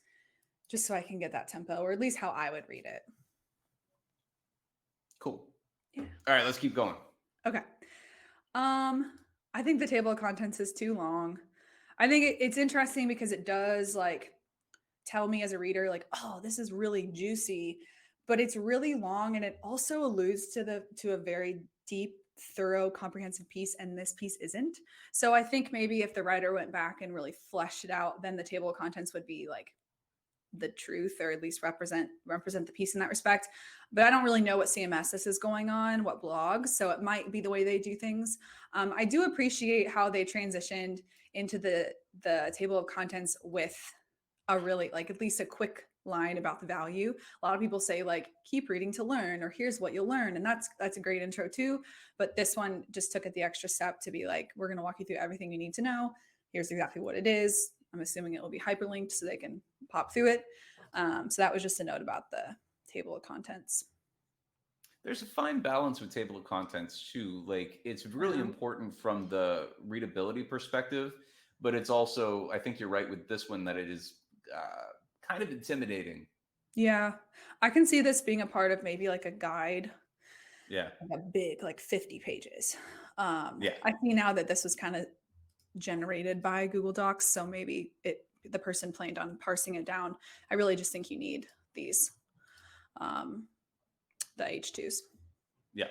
just so I can get that tempo, or at least how I would read it. Cool. Yeah. All right, let's keep going. Okay. I think the table of contents is too long. I think it's interesting because it does like tell me as a reader, like, oh, this is really juicy, but it's really long. And it also alludes to a very deep thorough, comprehensive piece, and this piece isn't. So I think maybe if the writer went back and really fleshed it out, then the table of contents would be like the truth, or at least represent the piece in that respect. But I don't really know what CMS this is going on, what blogs, so it might be the way they do things. I do appreciate how they transitioned into the table of contents with a really, like, at least a quick line about the value. A lot of people say like keep reading to learn, or here's what you'll learn, and that's a great intro too. But this one just took it the extra step to be like, we're going to walk you through everything you need to know. Here's exactly what it is. I'm assuming it will be hyperlinked so they can pop through it. So that was just a note about the table of contents. There's a fine balance with table of contents too. Like it's really important from the readability perspective, but it's also, I think you're right with this one, that it is kind of intimidating. Yeah, I can see this being a part of maybe like a guide, Yeah. like a big, like 50 pages. Yeah. I see now that this was kind of generated by Google Docs, so maybe the person planned on parsing it down. I really just think you need these, the H2s. Yeah.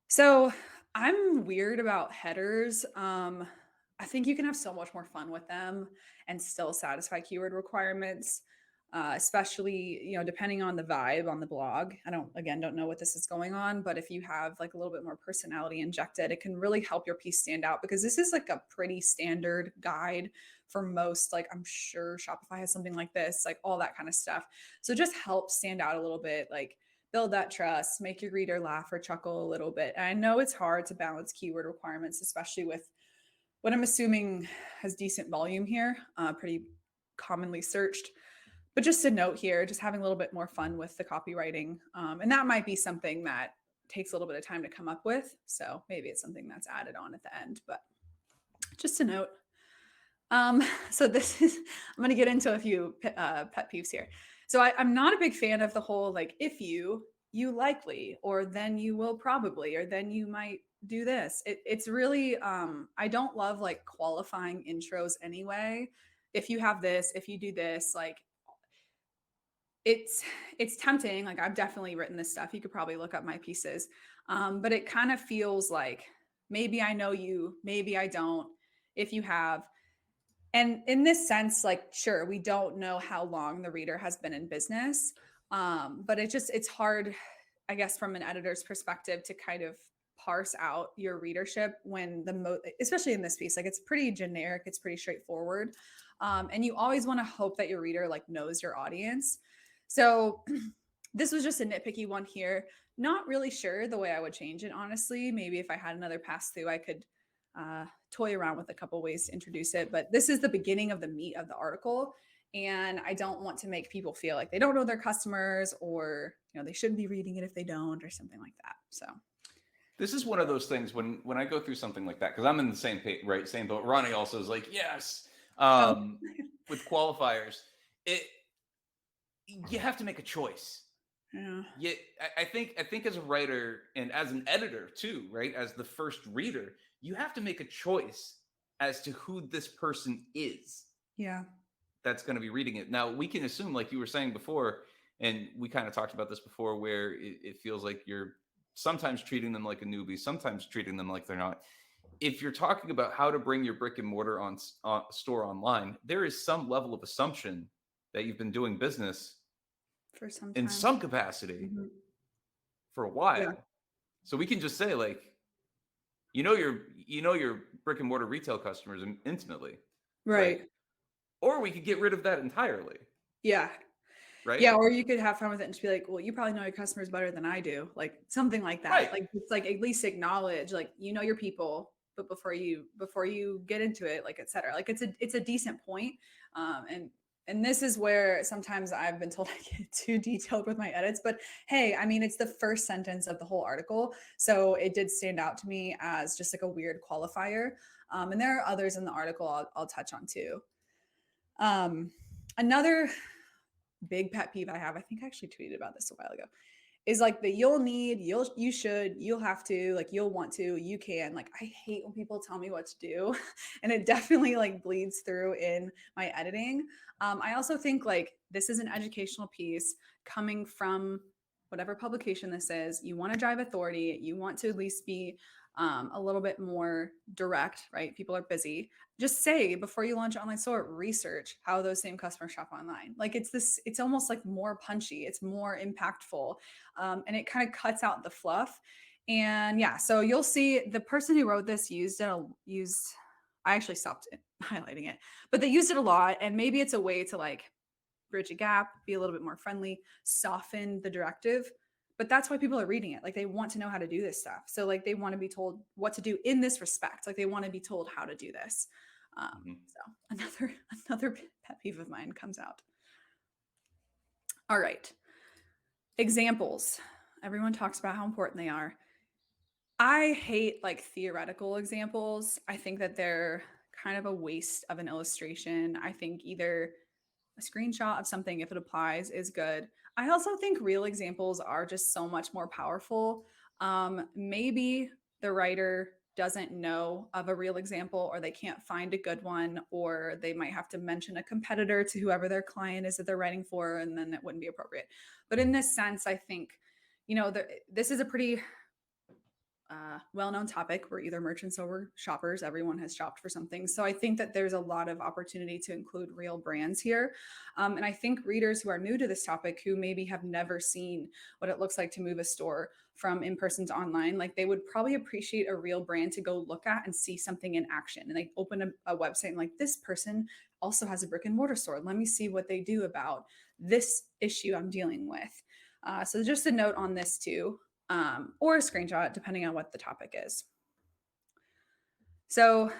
So I'm weird about headers. I think you can have so much more fun with them and still satisfy keyword requirements, especially, depending on the vibe on the blog. I don't know what this is going on, but if you have like a little bit more personality injected, it can really help your piece stand out, because this is like a pretty standard guide for most, like I'm sure Shopify has something like this, like all that kind of stuff. So just help stand out a little bit, like build that trust, make your reader laugh or chuckle a little bit. And I know it's hard to balance keyword requirements, especially with what I'm assuming has decent volume here, pretty commonly searched. But just a note here, just having a little bit more fun with the copywriting. And that might be something that takes a little bit of time to come up with. So maybe it's something that's added on at the end, but just a note. So I'm going to get into a few pet peeves here. So I'm not a big fan of the whole, like, if you likely, or then you will probably, or then you might do this. It's really, I don't love like qualifying intros anyway. If you have this, if you do this, like it's tempting. Like I've definitely written this stuff. You could probably look up my pieces. But it kind of feels like maybe I know you, maybe I don't. If you have, and in this sense, like, sure, we don't know how long the reader has been in business. But it's hard, I guess, from an editor's perspective to kind of parse out your readership when especially in this piece, like it's pretty generic, it's pretty straightforward. And you always want to hope that your reader like knows your audience. So this was just a nitpicky one here. Not really sure the way I would change it, honestly. Maybe if I had another pass through, I could toy around with a couple ways to introduce it. But this is the beginning of the meat of the article. And I don't want to make people feel like they don't know their customers, or they shouldn't be reading it if they don't, or something like that. So This is one of those things when I go through something like that, because I'm in the same same boat. Ronnie also is like, yes. With qualifiers, you have to make a choice. yeah. Yeah, I think as a writer and as an editor too, right? As the first reader, you have to make a choice as to who this person is Yeah. that's going to be reading it. Now, we can assume, like you were saying before, and we kind of talked about this before, where it feels like you're sometimes treating them like a newbie, sometimes treating them like they're not. If you're talking about how to bring your brick and mortar on store online, there is some level of assumption that you've been doing business For some in time. some capacity Mm-hmm. for a while. Yeah. So we can just say, like, your brick and mortar retail customers intimately, Right. or we could get rid of that entirely, Yeah. right? Yeah. Or you could have fun with it and just be like, well, you probably know your customers better than I do. Like something like that. Right. Like it's like at least acknowledge, like, your people, but before you get into it, like, et cetera. Like it's a decent point. And this is where sometimes I've been told I get too detailed with my edits, but hey, I mean, it's the first sentence of the whole article. So it did stand out to me as just like a weird qualifier. And there are others in the article I'll touch on too. Another big pet peeve I have, I think I actually tweeted about this a while ago, is like the you should, you'll have to, like you'll want to, you can. Like I hate when people tell me what to do. And it definitely like bleeds through in my editing. I also think like this is an educational piece coming from whatever publication this is, you want to drive authority, you want to at least be a little bit more direct, right? People are busy. Just say before you launch an online store, research how those same customers shop online. Like it's almost like more punchy, it's more impactful, and it kind of cuts out the fluff. And yeah, so you'll see the person who wrote this I actually stopped highlighting it, but they used it a lot. And maybe it's a way to like bridge a gap, be a little bit more friendly, soften the directive. But that's why people are reading it. Like they want to know how to do this stuff. So like they want to be told what to do in this respect. Like they want to be told how to do this. So another pet peeve of mine comes out. All right. Examples. Everyone talks about how important they are. I hate like theoretical examples. I think that they're kind of a waste of an illustration. I think either a screenshot of something, if it applies, is good. I also think real examples are just so much more powerful. Maybe the writer doesn't know of a real example, or they can't find a good one, or they might have to mention a competitor to whoever their client is that they're writing for, and then it wouldn't be appropriate. But in this sense, I think, this is a pretty well-known topic. We're either merchants or we're shoppers. Everyone has shopped for something. So I think that there's a lot of opportunity to include real brands here. And I think readers who are new to this topic, who maybe have never seen what it looks like to move a store from in-person to online, like they would probably appreciate a real brand to go look at and see something in action. And they open a website and like, this person also has a brick and mortar store. Let me see what they do about this issue I'm dealing with. So just a note on this too. Or a screenshot, depending on what the topic is. So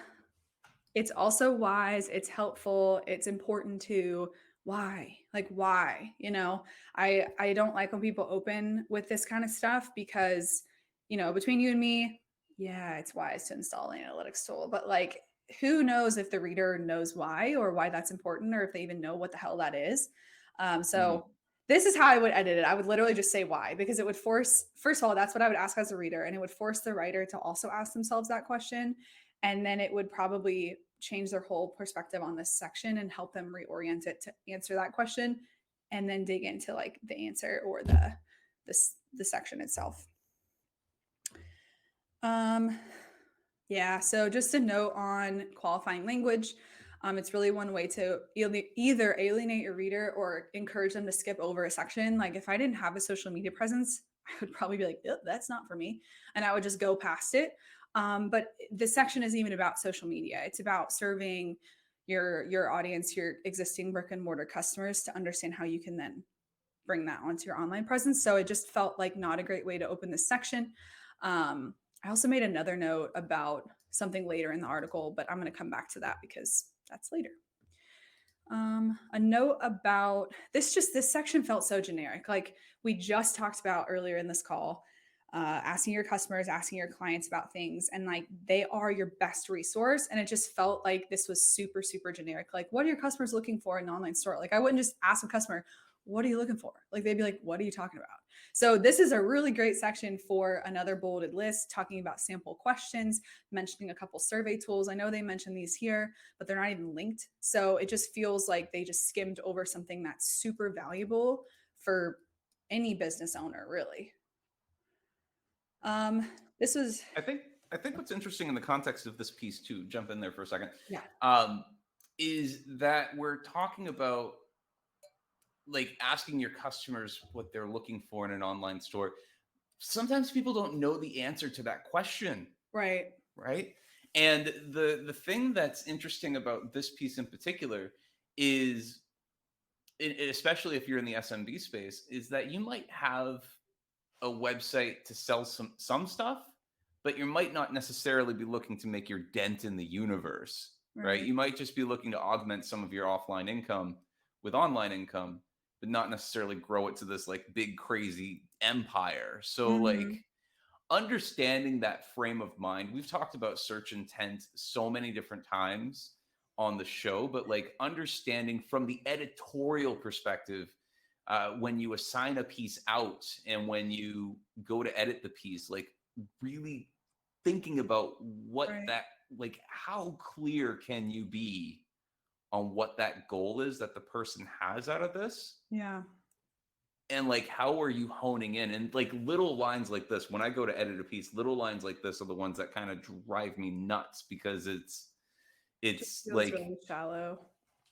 it's also wise, it's helpful, it's important to why, like why, I don't like when people open with this kind of stuff because, between you and me, yeah, it's wise to install an analytics tool, but like, who knows if the reader knows why or why that's important, or if they even know what the hell that is. This is how I would edit it. I would literally just say why, because it would force, first of all, that's what I would ask as a reader. And it would force the writer to also ask themselves that question. And then it would probably change their whole perspective on this section and help them reorient it to answer that question and then dig into like the answer or the section itself. Yeah, so just a note on qualifying language. It's really one way to either alienate your reader or encourage them to skip over a section. Like if I didn't have a social media presence, I would probably be like, that's not for me. And I would just go past it. But the section isn't even about social media. It's about serving your audience, your existing brick and mortar customers, to understand how you can then bring that onto your online presence. So it just felt like not a great way to open this section. I also made another note about something later in the article, but I'm going to come back to that because that's later. A note about this section felt so generic. Like we just talked about earlier in this call, asking your customers, asking your clients about things, and like they are your best resource. And it just felt like this was super, super generic. Like, what are your customers looking for in an online store? Like I wouldn't just ask a customer, what are you looking for? Like they'd be like, what are you talking about? So this is a really great section for another bulleted list, talking about sample questions, mentioning a couple survey tools. I know they mentioned these here, but they're not even linked. So it just feels like they just skimmed over something that's super valuable for any business owner, really. This was, I think what's interesting in the context of this piece too, jump in there for a second. Yeah. Is that we're talking about like asking your customers what they're looking for in an online store. Sometimes people don't know the answer to that question. Right. And the thing that's interesting about this piece in particular is, especially if you're in the SMB space, is that you might have a website to sell some stuff, but you might not necessarily be looking to make your dent in the universe, right? You might just be looking to augment some of your offline income with online income, but not necessarily grow it to this like big crazy empire. So like understanding that frame of mind, we've talked about search intent so many different times on the show, but like understanding from the editorial perspective, when you assign a piece out and when you go to edit the piece, like really thinking about what that, like how clear can you be on what that goal is that the person has out of this? Yeah. And like, how are you honing in? And like little lines like this, when I go to edit a piece, little lines like this are the ones that kind of drive me nuts because Just it's feels like, really shallow.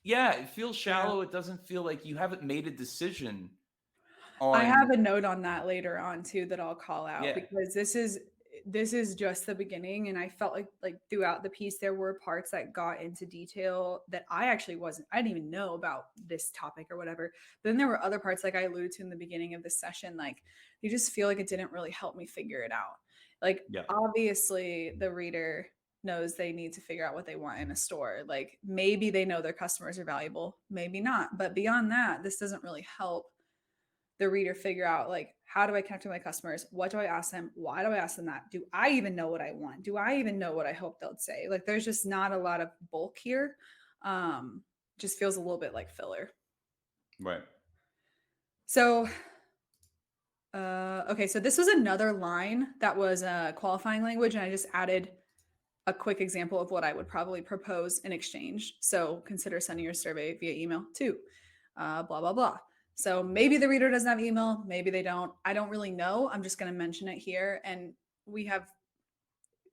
yeah, it feels Yeah. shallow. It doesn't feel like you haven't made a decision I have on, a note on that later on too that I'll call out yeah, because this is just the beginning, and I felt like throughout the piece there were parts that got into detail that I didn't even know about this topic or whatever. But then there were other parts like I alluded to in the beginning of this session, like you just feel like it didn't really help me figure it out. Like yeah, obviously the reader knows they need to figure out what they want in a store. Like maybe they know their customers are valuable, maybe not. But beyond that, this doesn't really help the reader figure out like how do I connect with my customers? What do I ask them? Why do I ask them that? Do I even know what I want? Do I even know what I hope they'll say? Like there's just not a lot of bulk here. Um, just feels a little bit like filler. right. So okay, so this was another line that was a qualifying language, and I just added a quick example of what I would probably propose in exchange. So consider sending your survey via email to blah, blah, blah. So maybe the reader doesn't have email, maybe they don't. I don't really know. I'm just going to mention it here. And we have,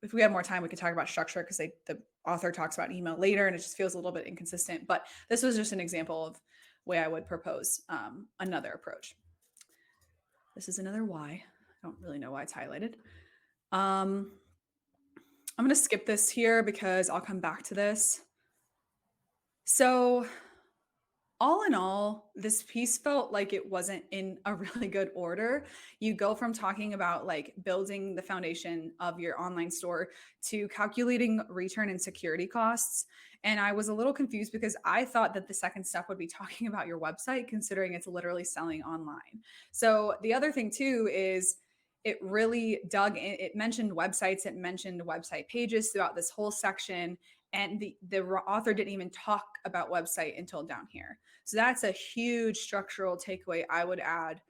if we have more time, we could talk about structure because the author talks about email later and it just feels a little bit inconsistent. But this was just an example of way I would propose another approach. This is another why. I don't really know why it's highlighted. I'm going to skip this here because I'll come back to this. So all in all, this piece felt like it wasn't in a really good order. You go from talking about like building the foundation of your online store to calculating return and security costs. And I was a little confused because I thought that the second step would be talking about your website, considering it's literally selling online. So the other thing too is it really dug in. It mentioned websites, it mentioned website pages throughout this whole section. And the author didn't even talk about website until down here. So that's a huge structural takeaway I would add.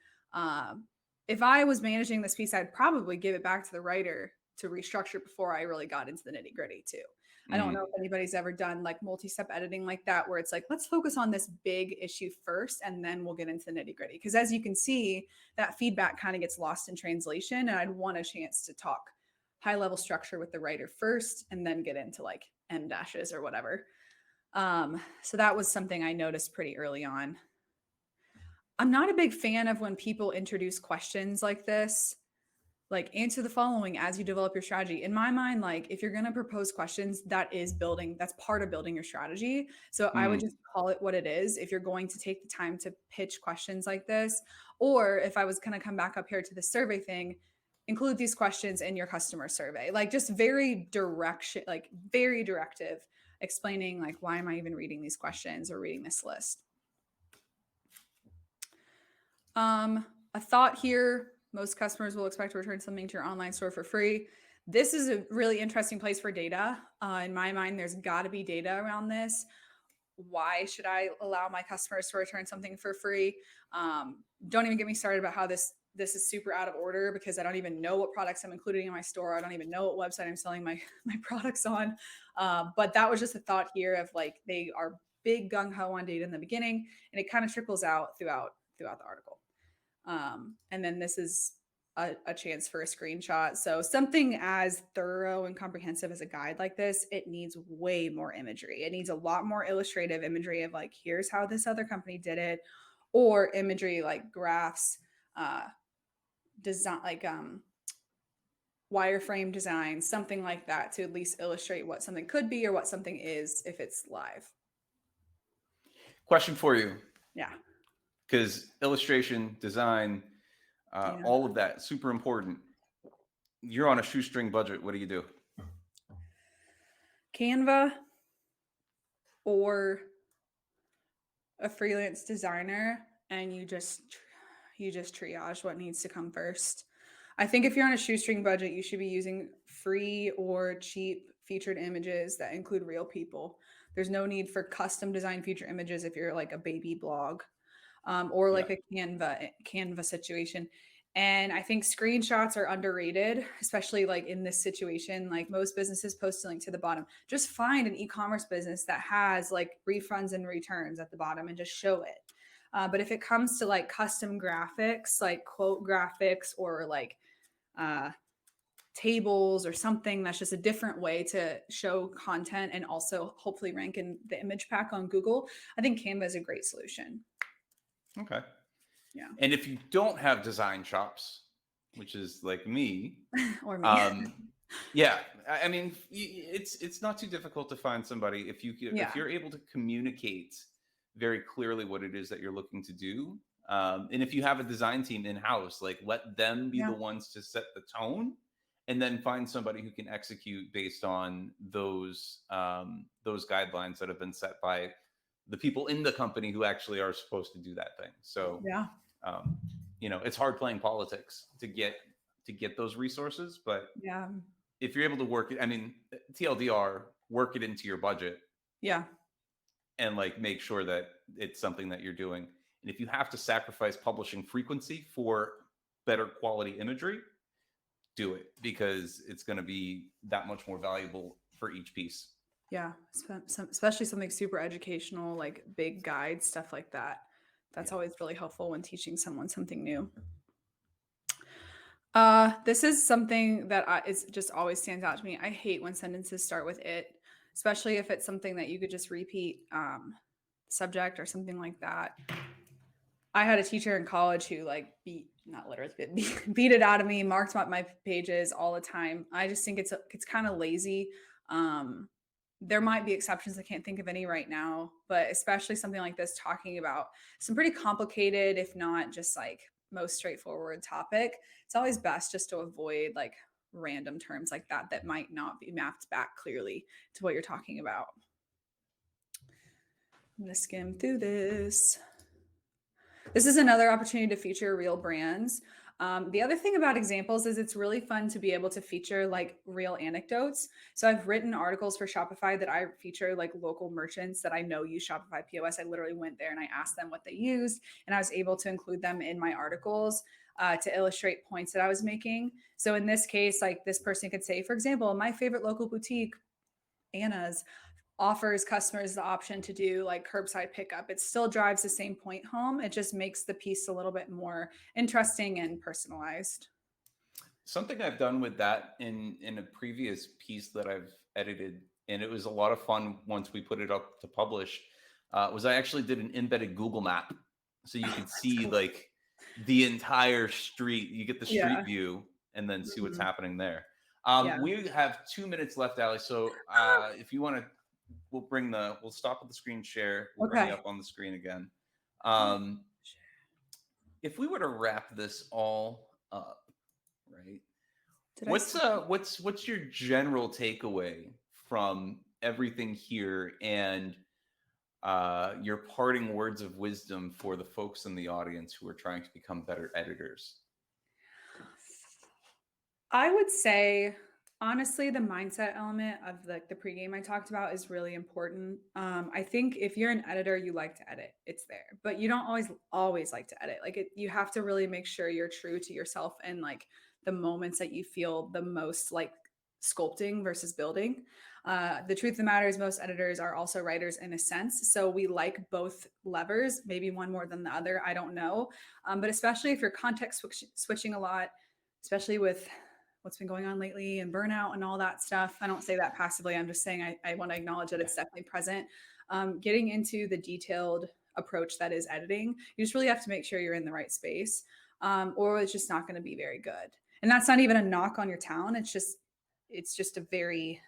If I was managing this piece, I'd probably give it back to the writer to restructure before I really got into the nitty gritty too. I don't know if anybody's ever done like multi-step editing like that, where it's like, let's focus on this big issue first, and then we'll get into the nitty gritty. Because as you can see, that feedback kind of gets lost in translation. And I'd want a chance to talk high level structure with the writer first, and then get into like M dashes or whatever. So that was something I noticed pretty early on. I'm not a big fan of when people introduce questions like this, like answer the following as you develop your strategy. In my mind, like if you're going to propose questions, that's part of building your strategy. So I would Mm, just call it what it is. If you're going to take the time to pitch questions like this, or if I was going to come back up here to the survey thing, include these questions in your customer survey, like just very directive, explaining like, why am I even reading these questions or reading this list? A thought here, most customers will expect to return something to your online store for free. This is a really interesting place for data. In my mind, there's got to be data around this. Why should I allow my customers to return something for free? Don't even get me started about how this is super out of order, because I don't even know what products I'm including in my store. I don't even know what website I'm selling my products on. But that was just a thought here of like, they are big gung ho on data in the beginning, and it kind of trickles out throughout the article. And then this is a chance for a screenshot. So something as thorough and comprehensive as a guide like this, it needs way more imagery. It needs a lot more illustrative imagery of like, here's how this other company did it, or imagery like graphs, design, like wireframe design, something like that, to at least illustrate what something could be or what something is if it's live. question for you, Yeah. because illustration, design, Yeah. all of that super important. You're on a shoestring budget. What do you do? Canva or a freelance designer, and you just triage what needs to come first. I think if you're on a shoestring budget, you should be using free or cheap featured images that include real people. There's no need for custom design feature images if you're like a baby blog, or Yeah. like a Canva situation. And I think screenshots are underrated, especially like in this situation. Like most businesses post a link to the bottom. Just find an e-commerce business that has like refunds and returns at the bottom and just show it. But if it comes to like custom graphics, like quote graphics or like uh, tables or something that's just a different way to show content and also hopefully rank in the image pack on Google, I think Canva is a great solution. Okay. Yeah. And if you don't have design shops, which is like me, Or me. um, yeah, I mean, it's not too difficult to find somebody if Yeah. you're able to communicate very clearly what it is that you're looking to do. And if you have a design team in house, like let them be the Yeah. ones to set the tone, and then find somebody who can execute based on those guidelines that have been set by the people in the company who actually are supposed to do that thing. So Yeah. um, it's hard playing politics to get those resources, but Yeah. if you're able to work it, I mean, TLDR, work it into your budget Yeah. and like make sure that it's something that you're doing. And if you have to sacrifice publishing frequency for better quality imagery, do it, because it's going to be that much more valuable for each piece. Yeah. Especially something super educational, like big guides, stuff like that. That's Yeah. always really helpful when teaching someone something new. This is something that is just always stands out to me. I hate when sentences start with it, especially if it's something that you could just repeat subject or something like that. I had a teacher in college who like not literally beat it out of me, marked up my pages all the time. I just think it's kind of lazy. Um, there might be exceptions. I can't think of any right now, but especially something like this, talking about some pretty complicated, if not just like most straightforward topic. It's always best just to avoid like random terms like that might not be mapped back clearly to what you're talking about. I'm going to skim through this. This is another opportunity to feature real brands. The other thing about examples is it's really fun to be able to feature like real anecdotes. So I've written articles for Shopify that I feature like local merchants that I know use Shopify POS. I literally went there and I asked them what they used, and I was able to include them in my articles to illustrate points that I was making. So in this case, like this person could say, for example, my favorite local boutique, Anna's, offers customers the option to do like curbside pickup. It still drives the same point home. It just makes the piece a little bit more interesting and personalized. Something I've done with that in a previous piece that I've edited, and it was a lot of fun once we put it up to publish, was I actually did an embedded Google map, so you could That's see cool. like the entire street. You get the street Yeah. view, and then see what's Mhm. happening there. Yeah. We have 2 minutes left, Allie. So if you want to, we'll stop with the screen share. We'll bring you Okay. up on the screen again. Um, if we were to wrap this all up, right? Did I What's skip? what's your general takeaway from everything here, and your parting words of wisdom for the folks in the audience who are trying to become better editors? I would say, honestly, the mindset element of the pregame I talked about is really important. I think if you're an editor, you like to edit, it's there, but you don't always like to edit. Like you have to really make sure you're true to yourself and like the moments that you feel the most like sculpting versus building. The truth of the matter is most editors are also writers in a sense, so we like both levers, maybe one more than the other. I don't know, but especially if you're context switching a lot, especially with what's been going on lately and burnout and all that stuff. I don't say that passively. I'm just saying I want to acknowledge that Yeah. it's definitely present. Getting into the detailed approach that is editing, you just really have to make sure you're in the right space, or it's just not going to be very good. And that's not even a knock on your talent. It's just a very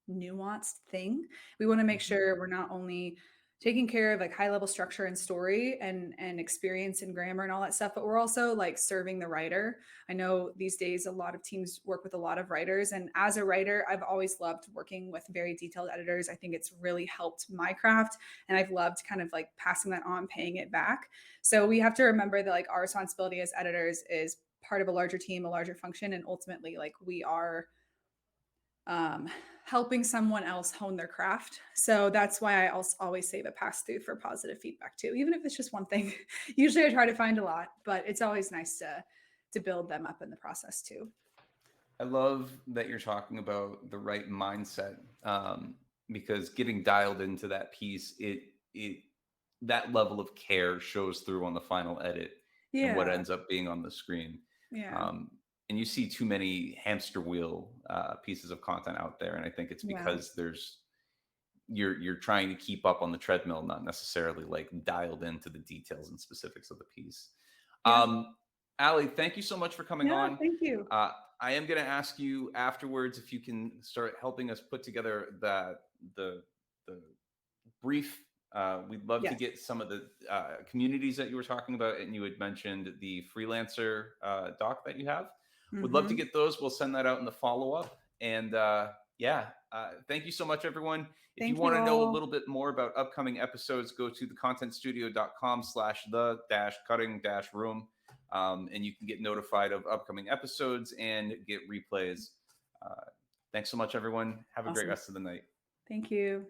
nuanced thing. We want to make Mhm. sure we're not only taking care of like high level structure and story and experience and grammar and all that stuff, but we're also like serving the writer. I know these days a lot of teams work with a lot of writers, and as a writer I've always loved working with very detailed editors. I think it's really helped my craft, and I've loved kind of like passing that on, paying it back. So we have to remember that like our responsibility as editors is part of a larger team, a larger function, and ultimately like we are um, helping someone else hone their craft. So that's why I also always save a pass through for positive feedback too, even if it's just one thing. Usually I try to find a lot, but it's always nice to build them up in the process too. I love that you're talking about the right mindset, because getting dialed into that piece, it that level of care shows through on the final edit and what Yeah. ends up being on the screen. Yeah. Um, and you see too many hamster wheel pieces of content out there, and I think it's Yeah. because you're trying to keep up on the treadmill, not necessarily like dialed into the details and specifics of the piece. Yeah. Um, Allie, thank you so much for coming Yeah. on. Thank you. Uh, I am going to ask you afterwards if you can start helping us put together the brief. We'd love to Yes. get some of the communities that you were talking about, and you had mentioned the freelancer doc that you have. Would love to Hmm. get those. We'll send that out in the follow up. And yeah, thank you so much, everyone. If you Thank want you to know a all. little bit more about upcoming episodes, go to thecontentstudio.com/the-cutting-room, and you can get notified of upcoming episodes and get replays. Uh, Thanks so much, everyone. Have a great Awesome. rest of the night. Thank you.